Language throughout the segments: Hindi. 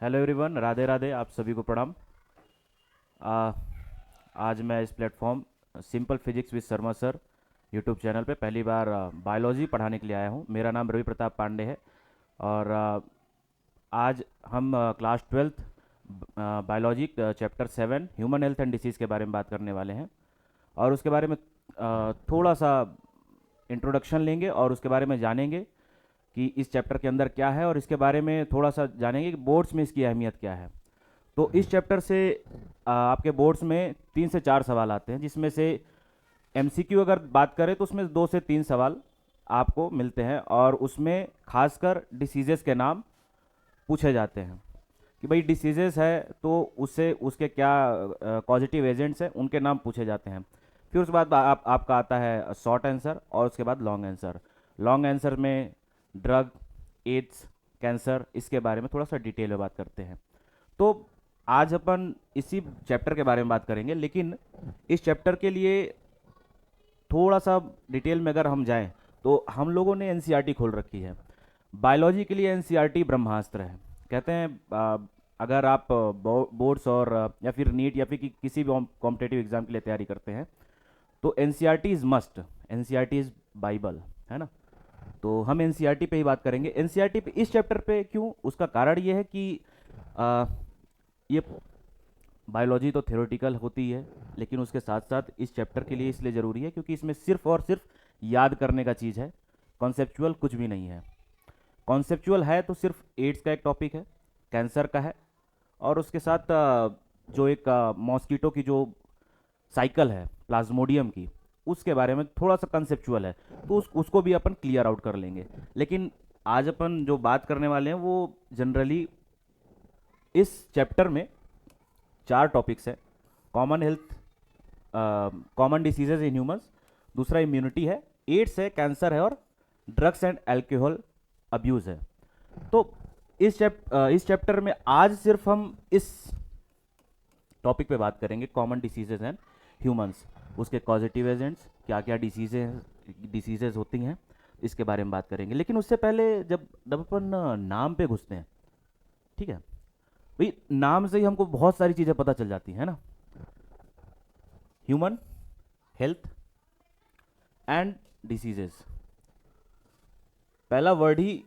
Hello everyone, Radhe Radhe. आप सभी को प्रणाम। आ, आज मैं इस platform simple physics with Sharma sir YouTube channel पे पहली बार बायोलॉजी पढ़ाने के लिए आया हूँ। मेरा नाम रवि प्रताप पांडे है। और आज हम class twelfth biology chapter 7 human health and disease के बारे में बात करने वाले हैं। और उसके बारे में थोड़ा सा इंट्रोडक्शन लेंगे और उसके बारे में जानेंगे कि इस चैप्टर के अंदर क्या है, और इसके बारे में थोड़ा सा जानेंगे कि बोर्ड्स में इसकी अहमियत क्या है। तो इस चैप्टर से आपके बोर्ड्स में 3 से 4 सवाल आते हैं, जिसमें से एमसीक्यू अगर बात करें तो उसमें 2 से 3 सवाल आपको मिलते हैं, और उसमें खासकर डिसीजेस के नाम पूछे जाते हैं कि भाई डिसीजेस है तो उससे उसके क्या पॉजिटिव एजेंट्स हैं, उनके नाम पूछे जाते हैं। फिर उसके बाद आपका आता है शॉर्ट आंसर और उसके बाद लॉन्ग आंसर। लॉन्ग आंसर में ड्रग, एड्स, कैंसर, इसके बारे में थोड़ा सा डिटेल में बात करते हैं। तो आज अपन इसी चैप्टर के बारे में बात करेंगे, लेकिन इस चैप्टर के लिए थोड़ा सा डिटेल में अगर हम जाएं तो हम लोगों ने एनसीईआरटी खोल रखी है। बायोलॉजी के लिए एनसीईआरटी ब्रह्मास्त्र है। कहते हैं अगर आप बोर्ड्स और या फिर नीट या फिर किसी भी कॉम्पिटेटिव एग्जाम के लिए तैयारी करते हैं तो NCERT is must, NCERT is Bible, है ना। तो हम एनसीईआरटी पे ही बात करेंगे। एनसीईआरटी पे इस चैप्टर पे क्यों, उसका कारण ये है कि आ, ये बायोलॉजी तो थ्योरेटिकल होती है, लेकिन उसके साथ साथ इस चैप्टर के लिए इसलिए ज़रूरी है क्योंकि इसमें सिर्फ और सिर्फ याद करने का चीज़ है। कॉन्सेप्चुअल कुछ भी नहीं है। कॉन्सेप्चुअल है तो सिर्फ एड्स का एक टॉपिक है, कैंसर का है, और उसके साथ जो एक मॉस्किटो की जो साइकिल है प्लाज्मोडियम की, उसके बारे में थोड़ा सा कंसेप्चुअल है, तो उसको भी अपन क्लियर आउट कर लेंगे। लेकिन आज अपन जो बात करने वाले हैं वो जनरली इस चैप्टर में 4 टॉपिक्स हैं। Common health, common diseases in humans, दूसरा इम्यूनिटी है, एड्स है, कैंसर है, और ड्रग्स एंड अल्कोहल अब्यूज़ है। तो इस चैप्टर में आज सिर्फ हम इस टॉपिक पे बात करेंगे, कॉमन डिसीजेज एंड ह्यूमंस, उसके पॉजिटिव एजेंट्स, क्या क्या डिसीजेज होती हैं, इसके बारे में बात करेंगे। लेकिन उससे पहले जब जब अपन नाम पे घुसते हैं, ठीक है भाई, नाम से ही हमको बहुत सारी चीज़ें पता चल जाती है ना। ह्यूमन हेल्थ एंड डिसीजेस, पहला वर्ड ही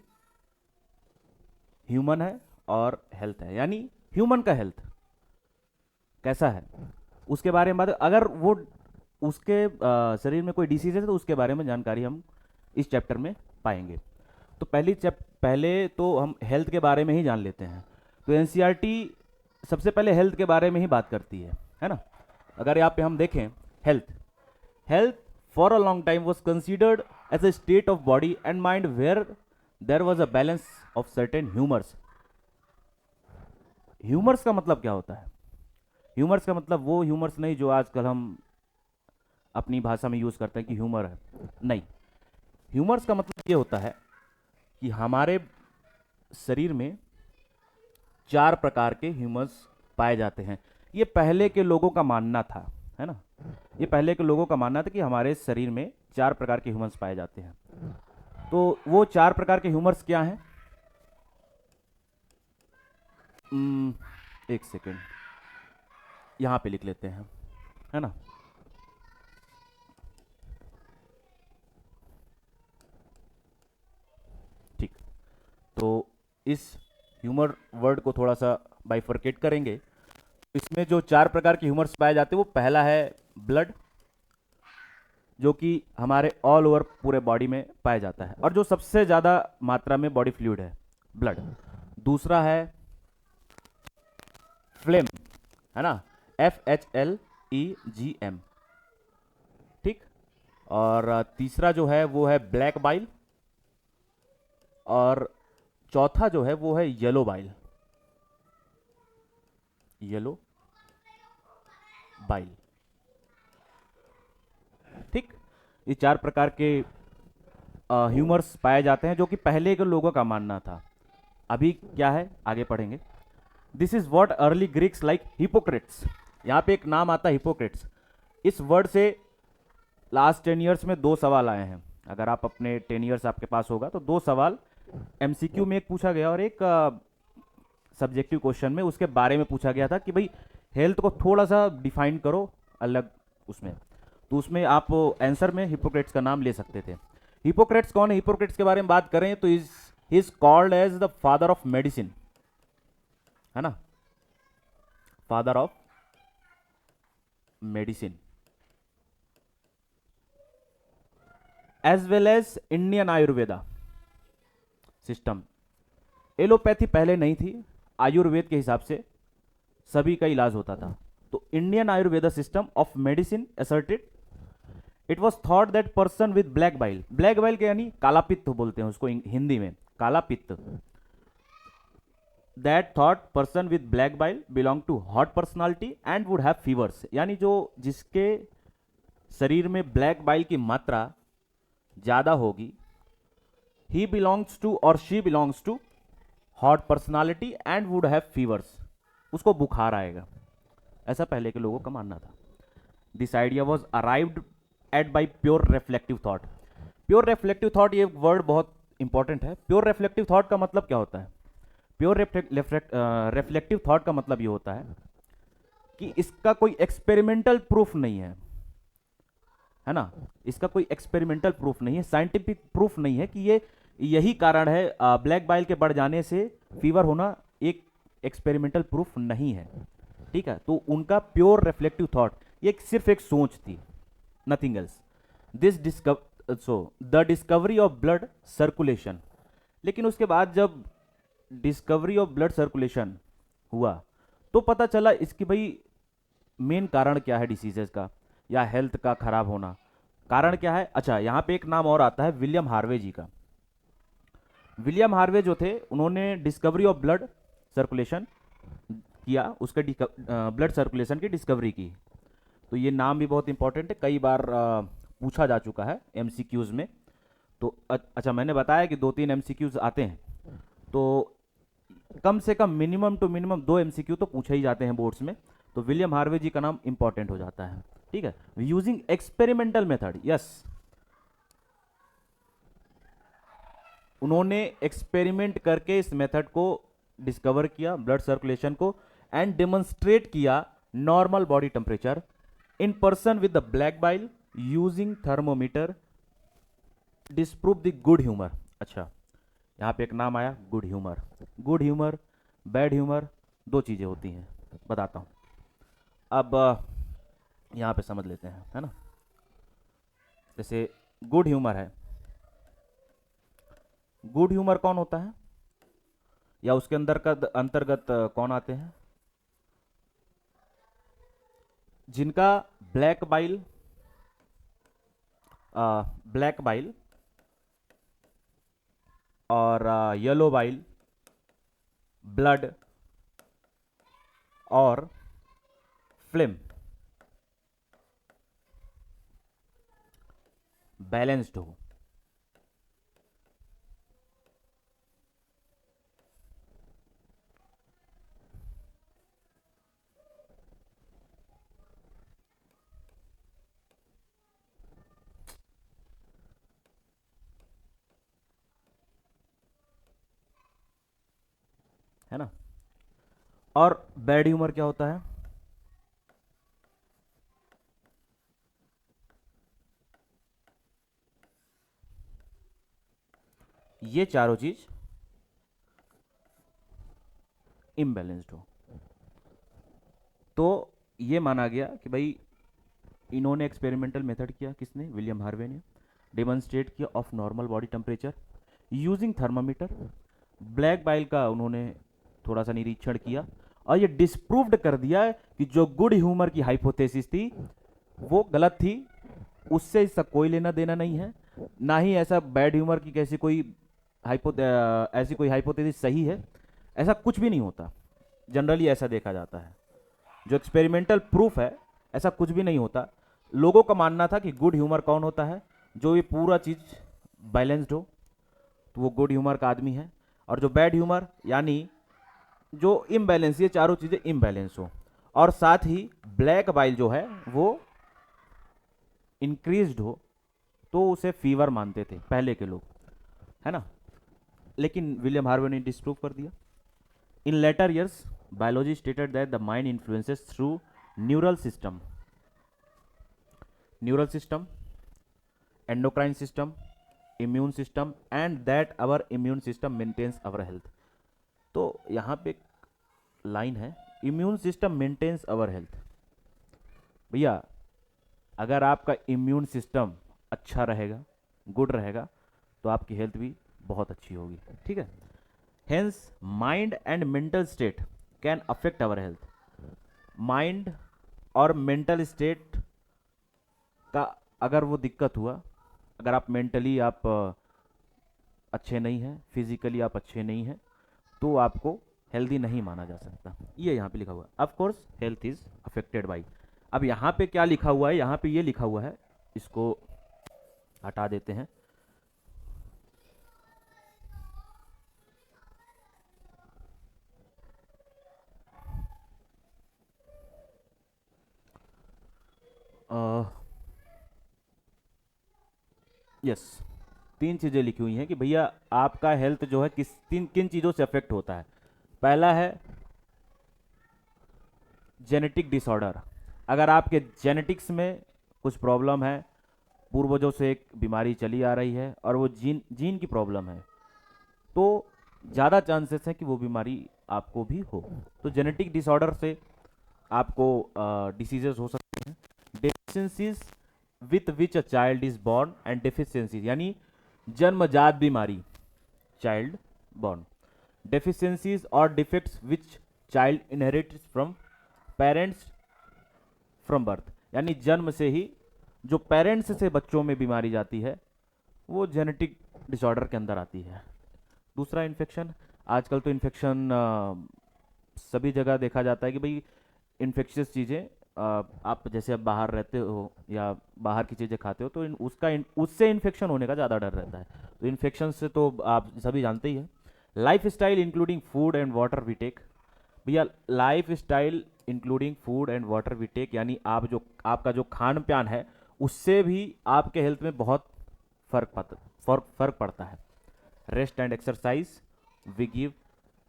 ह्यूमन है और हेल्थ है, यानी ह्यूमन का हेल्थ कैसा है उसके बारे में बात। अगर वो उसके शरीर में कोई डिसीज है तो उसके बारे में जानकारी हम इस चैप्टर में पाएंगे। तो पहले तो हम हेल्थ के बारे में ही जान लेते हैं। तो एनसीईआरटी सबसे पहले हेल्थ के बारे में ही बात करती है ना। अगर यहाँ पे हम देखें, health health for a long time was considered as a state of body and mind where there was a balance of certain humours. Humours का मतलब क्या होता है? ह्यूमर्स का मतलब वो ह्यूमर्स नहीं जो आजकल हम अपनी भाषा में यूज़ करते हैं कि ह्यूमर है, नहीं। ह्यूमर्स का मतलब ये होता है कि हमारे शरीर में 4 प्रकार के ह्यूमर्स पाए जाते हैं। ये पहले के लोगों का मानना था, है ना। ये पहले के लोगों का मानना था कि हमारे शरीर में 4 प्रकार के ह्यूमर्स पाए जाते हैं। तो वो 4 प्रकार के ह्यूमर्स क्या हैं? एक सेकेंड, यहाँ पे लिख लेते हैं, है ना। ठीक। तो इस ह्यूमर वर्ड को थोड़ा सा बाइफरकेट करेंगे। इसमें जो 4 प्रकार के ह्यूमर्स पाए जाते हैं, वो पहला है ब्लड, जो कि हमारे ऑल ओवर पूरे बॉडी में पाया जाता है और जो सबसे ज़्यादा मात्रा में बॉडी फ्लूइड है, ब्लड। दूसरा है फ्लेम, है ना, FHLEGM, ठीक। और तीसरा जो है वो है ब्लैक बाइल, और चौथा जो है वो है येलो बाइल, येलो बाइल, ठीक। ये 4 प्रकार के ह्यूमर्स पाए जाते हैं, जो कि पहले के लोगों का मानना था। अभी क्या है आगे पढ़ेंगे। This is what early Greeks like Hippocrates, यहाँ पे एक नाम आता है हिपोक्रेट्स। इस वर्ड से लास्ट 10 ईयर्स में 2 सवाल आए हैं। अगर आप अपने 10 ईयर्स आपके पास होगा तो 2 सवाल एमसीक्यू में एक पूछा गया और एक सब्जेक्टिव क्वेश्चन में उसके बारे में पूछा गया था कि भाई हेल्थ को थोड़ा सा डिफाइन करो अलग उसमें। तो उसमें आप आंसर में हिपोक्रेट्स का नाम ले सकते थे। हिपोक्रेट्स कौन है? हिपोक्रेट्स के बारे में बात करें तो is called as the father of medicine, है ना, father of medicine, as well as Indian Ayurveda system. Allopathy पहले नहीं थी, आयुर्वेद के हिसाब से सभी का इलाज होता था। तो Indian Ayurveda system of medicine asserted it was thought that person with black bile, black bile के यानी काला पित्त बोलते हैं उसको हिंदी में, काला पित्त, that thought person with black bile belong to hot personality and would have fevers, यानी जो जिसके शरीर में ब्लैक बाइल की मात्रा ज्यादा होगी, he belongs to or she belongs to hot personality and would have fevers, उसको बुखार आएगा, ऐसा पहले के लोगों का मानना था। This idea was arrived at by pure reflective thought. Pure reflective thought, ये वर्ड बहुत इंपॉर्टेंट है। प्योर रिफ्लेक्टिव थॉट का मतलब क्या होता है? प्योर रिफ्लेक्टिव थॉट का मतलब ये होता है कि इसका कोई एक्सपेरिमेंटल प्रूफ नहीं है ना, इसका कोई एक्सपेरिमेंटल प्रूफ नहीं है, साइंटिफिक प्रूफ नहीं है कि ये यही कारण है ब्लैक बाइल के बढ़ जाने से फीवर होना, एक एक्सपेरिमेंटल प्रूफ नहीं है, ठीक है। तो उनका प्योर रिफ्लेक्टिव थॉट ये सिर्फ एक सोच थी, nothing else. The discovery of blood circulation, लेकिन उसके बाद जब डिस्कवरी ऑफ ब्लड सर्कुलेशन हुआ तो पता चला इसकी भाई मेन कारण क्या है डिसीजेस का या हेल्थ का खराब होना, कारण क्या है? अच्छा, यहां पे एक नाम और आता है विलियम हार्वे जी का। विलियम हार्वे जो थे, उन्होंने डिस्कवरी ऑफ ब्लड सर्कुलेशन किया, उसके ब्लड सर्कुलेशन की डिस्कवरी की। तो ये नाम भी बहुत इंपॉर्टेंट है, कई बार पूछा जा चुका है एमसीक्यूज में। तो अच्छा, मैंने बताया कि 2-3 एमसीक्यूज आते हैं, तो कम से कम मिनिमम टू मिनिमम 2 एमसीक्यू तो पूछे ही जाते हैं बोर्ड्स में। तो विलियम हार्वे जी का नाम इंपॉर्टेंट हो जाता है, ठीक है। यूजिंग एक्सपेरिमेंटल मेथड, यस, उन्होंने एक्सपेरिमेंट करके इस मेथड को डिस्कवर किया, ब्लड सर्कुलेशन को, एंड डेमोन्स्ट्रेट किया normal body temperature in person with the black bile using thermometer, disprove the good humour. अच्छा, यहां पे एक नाम आया good humour. Good humour, bad humour, दो चीजें होती हैं, बताता हूं। अब यहां पे समझ लेते हैं, है ना। जैसे गुड ह्यूमर है, गुड ह्यूमर कौन होता है या उसके अंतर्गत कौन आते हैं? जिनका ब्लैक बाइल और येलो बाइल, ब्लड और फ्लेम बैलेंस्ड हो, है ना। और बैड ह्यूमर क्या होता है? ये चारों चीज इम्बैलेंस्ड हो। तो ये माना गया कि भाई इन्होंने एक्सपेरिमेंटल मेथड किया, किसने? विलियम हार्वे ने। डेमोन्स्ट्रेट किया of normal body temperature using thermometer, black bile का उन्होंने थोड़ा सा निरीक्षण किया और ये डिस्प्रूव्ड कर दिया कि जो गुड ह्यूमर की हाइपोथेसिस थी वो गलत थी, उससे इसका कोई लेना देना नहीं है, ना ही ऐसा बैड ह्यूमर की कैसी कोई ऐसी कोई हाइपोथेसिस सही है, ऐसा कुछ भी नहीं होता। जनरली ऐसा देखा जाता है, जो एक्सपेरिमेंटल प्रूफ है ऐसा कुछ भी नहीं होता। लोगों का मानना था कि गुड ह्यूमर कौन होता है? जो ये पूरा चीज बैलेंस्ड हो, तो वो गुड ह्यूमर का आदमी है। और जो बैड ह्यूमर यानी जो इम्बैलेंस, ये चारों चीजें इम्बैलेंस हो, और साथ ही ब्लैक बाइल जो है वो इंक्रीज्ड हो, तो उसे फीवर मानते थे पहले के लोग, है ना। लेकिन विलियम हार्वे ने डिस्प्रूव कर दिया। In later years, biology stated that the mind influences through neural system, endocrine system, immune system, and that our immune system maintains our health. तो यहाँ पे लाइन है, immune system maintains our health. भैया अगर आपका इम्यून सिस्टम अच्छा रहेगा, गुड रहेगा, तो आपकी हेल्थ भी बहुत अच्छी होगी, ठीक है। Hence mind and mental state can affect our health. Mind और मेंटल स्टेट का अगर वो दिक्कत हुआ, अगर आप मेंटली आप अच्छे नहीं हैं, फिजिकली आप अच्छे नहीं हैं, तो आपको हेल्दी नहीं माना जा सकता। ये यहाँ पे लिखा हुआ है, of course health is affected by. अब यहाँ पे क्या लिखा हुआ है, यहाँ पे ये लिखा हुआ है, इसको हटा देते हैं। यस, तीन चीज़ें लिखी हुई हैं कि भैया आपका हेल्थ जो है किन चीज़ों से अफेक्ट होता है। पहला है जेनेटिक डिसऑर्डर। अगर आपके जेनेटिक्स में कुछ प्रॉब्लम है, पूर्वजों से एक बीमारी चली आ रही है और वो जीन की प्रॉब्लम है, तो ज़्यादा चांसेस है कि वो बीमारी आपको भी हो। तो जेनेटिक डिसऑर्डर से आपको डिसीजेस हो सकते हैं। Deficiencies with which a child is born and deficiencies यानी जन्मजात बीमारी, चाइल्ड बॉर्न। डेफिशिएंसीज और defects which child inherits from parents from birth, यानी जन्म से ही जो पेरेंट्स से बच्चों में बीमारी जाती है वो जेनेटिक डिसऑर्डर के अंदर आती है। दूसरा इन्फेक्शन। आजकल तो इन्फेक्शन सभी जगह देखा जाता है कि भाई इन्फेक्शियस चीज़ें, आप जैसे अब बाहर रहते हो या बाहर की चीज़ें खाते हो तो उससे इन्फेक्शन होने का ज़्यादा डर रहता है। तो इन्फेक्शन से तो आप सभी जानते ही हैं। Life style including food and water we take. भैया life style including food and water we take यानी आपका जो खान पान है उससे भी आपके हेल्थ में बहुत फर्क पड़ता है। Rest and exercise we give.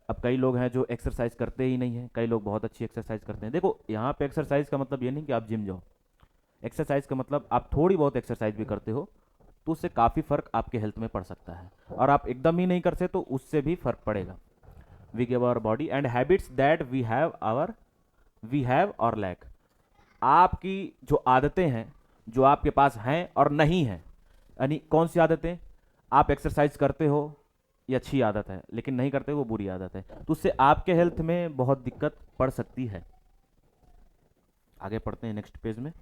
अब कई लोग हैं जो एक्सरसाइज करते ही नहीं हैं, कई लोग बहुत अच्छी एक्सरसाइज करते हैं। देखो यहाँ पे एक्सरसाइज का मतलब ये नहीं कि आप जिम जाओ, एक्सरसाइज का मतलब आप थोड़ी बहुत एक्सरसाइज भी करते हो तो उससे काफ़ी फर्क आपके हेल्थ में पड़ सकता है, और आप एकदम ही नहीं करते तो उससे भी फर्क पड़ेगा। We give our body and habits that we have or lack. आपकी जो आदतें हैं जो आपके पास हैं और नहीं हैं, यानी कौन सी आदतें, आप एक्सरसाइज करते हो ये अच्छी आदत है, लेकिन नहीं करते वो बुरी आदत है, तो उससे आपके हेल्थ में बहुत दिक्कत पड़ सकती है। आगे पढ़ते हैं नेक्स्ट पेज में।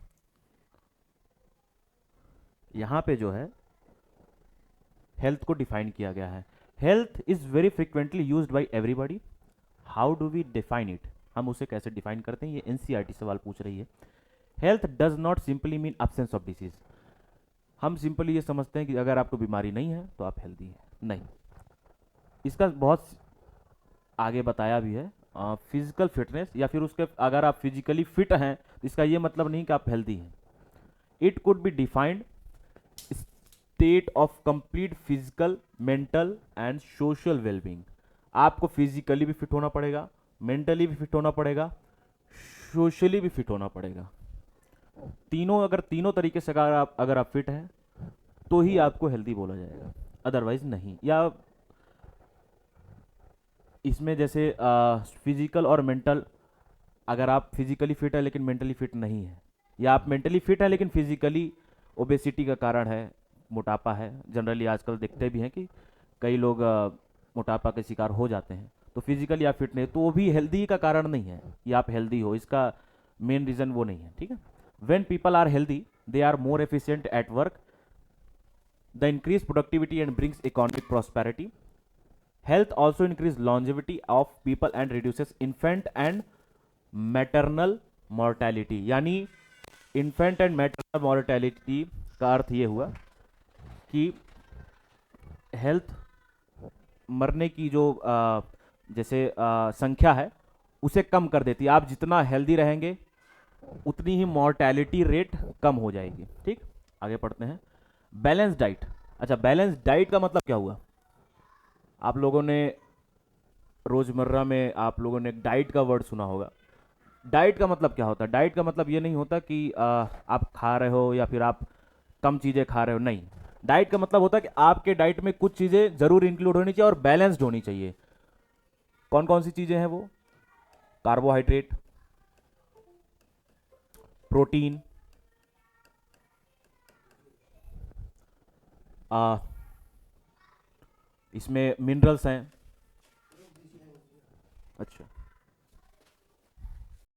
यहां पे जो है हेल्थ को डिफाइन किया गया है। Health is very frequently used by everybody. How do we define it, हम उसे कैसे डिफाइन करते हैं, ये एनसीईआरटी सवाल पूछ रही है। Health does not simply mean absence of disease. हम सिंपली ये समझते हैं कि अगर आपको बीमारी नहीं है तो आप हेल्दी हैं, नहीं। इसका बहुत आगे बताया भी है। फिजिकल फिटनेस या फिर उसके अगर आप फिजिकली फिट हैं तो इसका ये मतलब नहीं कि आप हेल्दी हैं। It could be defined state of complete physical, mental and social wellbeing. आपको फिजिकली भी फिट होना पड़ेगा, मेंटली भी फिट होना पड़ेगा, सोशली भी फिट होना पड़ेगा। तीनों तरीके से अगर आप फिट हैं तो ही आपको हेल्दी बोला जाएगा, अदरवाइज नहीं। या इसमें जैसे फिजिकल और मेंटल, अगर आप फिजिकली फिट है लेकिन मेंटली फिट नहीं है, या आप मेंटली फिट है लेकिन फिजिकली ओबेसिटी का कारण है, मोटापा है। जनरली आजकल देखते भी हैं कि कई लोग मोटापा के शिकार हो जाते हैं, तो फिजिकली आप फिट नहीं तो वो भी हेल्दी का कारण नहीं है कि आप हेल्दी हो, इसका मेन रीज़न वो नहीं है, ठीक है। When people are healthy they are more efficient at work, the increase productivity and brings economic prosperity. Health also increase longevity of people and reduces infant and maternal mortality। यानी infant and maternal mortality का अर्थ ये हुआ कि हेल्थ मरने की जो जैसे संख्या है उसे कम कर देती है। आप जितना हेल्दी रहेंगे उतनी ही मॉर्टेलिटी रेट कम हो जाएगी, ठीक। आगे पढ़ते हैं। Balance diet. अच्छा, बैलेंस डाइट का मतलब क्या हुआ? आप लोगों ने रोज़मर्रा में आप लोगों ने डाइट का वर्ड सुना होगा। डाइट का मतलब क्या होता है? डाइट का मतलब ये नहीं होता कि आप खा रहे हो या फिर आप कम चीज़ें खा रहे हो, नहीं। डाइट का मतलब होता है कि आपके डाइट में कुछ चीज़ें ज़रूर इंक्लूड होनी चाहिए और बैलेंस्ड होनी चाहिए। कौन कौन सी चीज़ें हैं वो? कार्बोहाइड्रेट, प्रोटीन, आ, इसमें मिनरल्स हैं। अच्छा,